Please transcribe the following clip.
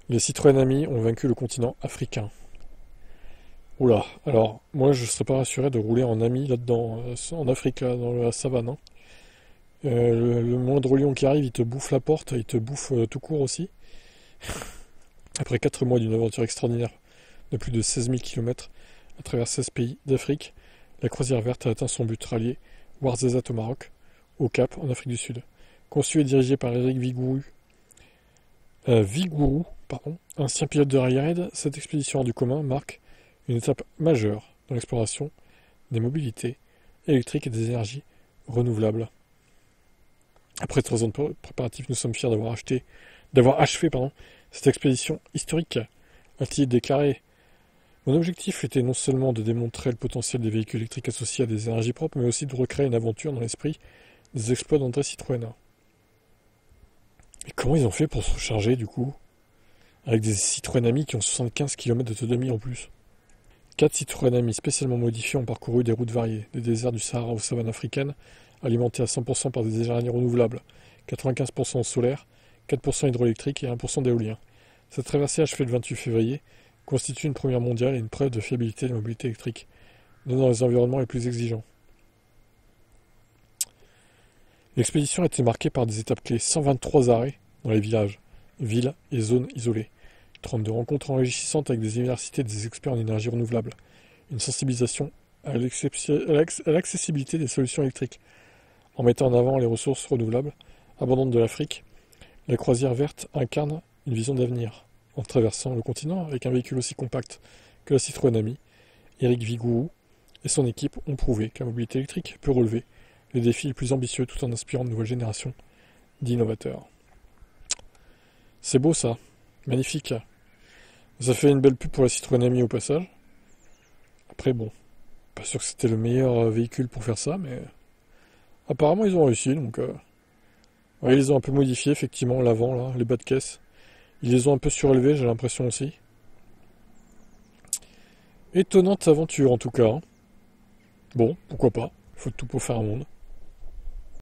Les Citroën Ami ont vaincu le continent africain. Oula, alors moi je serais pas rassuré de rouler en Ami là-dedans, en Afrique, là, dans la savane, hein. Le moindre lion qui arrive, il te bouffe la porte, il te bouffe tout court aussi. Après 4 mois d'une aventure extraordinaire de plus de 16 000 km à travers 16 pays d'Afrique, la croisière verte a atteint son but rallié Ouarzazate au Maroc, au Cap, en Afrique du Sud. Conçue et dirigée par Eric Vigourou, ancien pilote de rallye-raid, cette expédition hors du commun marque une étape majeure dans l'exploration des mobilités électriques et des énergies renouvelables. Après 3 ans de préparatifs, nous sommes fiers d'avoir achevé cette expédition historique, a-t-il déclaré. Mon objectif était non seulement de démontrer le potentiel des véhicules électriques associés à des énergies propres, mais aussi de recréer une aventure dans l'esprit des exploits d'André Citroën. Et comment ils ont fait pour se recharger du coup? Avec des Citroën Ami qui ont 75 km d'autonomie en plus. 4 Citroën Ami spécialement modifiés ont parcouru des routes variées, des déserts du Sahara aux savanes africaines, alimentés à 100% par des énergies renouvelables, 95% solaire, 4% hydroélectrique et 1% d'éolien. Cette traversée achevée le 28 février constitue une première mondiale et une preuve de fiabilité de la mobilité électrique, même dans les environnements les plus exigeants. L'expédition a été marquée par des étapes clés, 123 arrêts dans les villages, villes et zones isolées, 32 rencontres enrichissantes avec des universités et des experts en énergie renouvelable, une sensibilisation à l'accessibilité des solutions électriques, en mettant en avant les ressources renouvelables abondantes de l'Afrique. La croisière verte incarne une vision d'avenir. En traversant le continent avec un véhicule aussi compact que la Citroën Ami, Eric Vigourou et son équipe ont prouvé que la mobilité électrique peut relever les défis les plus ambitieux tout en inspirant de nouvelles générations d'innovateurs. C'est beau ça, magnifique. Ça fait une belle pub pour la Citroën Ami au passage. Après bon, pas sûr que c'était le meilleur véhicule pour faire ça, mais apparemment ils ont réussi, donc ouais, ils les ont un peu modifiés, effectivement, l'avant, là, les bas de caisse. Ils les ont un peu surélevés, j'ai l'impression aussi. Étonnante aventure, en tout cas, hein. Bon, pourquoi pas. Il faut tout pour faire un monde.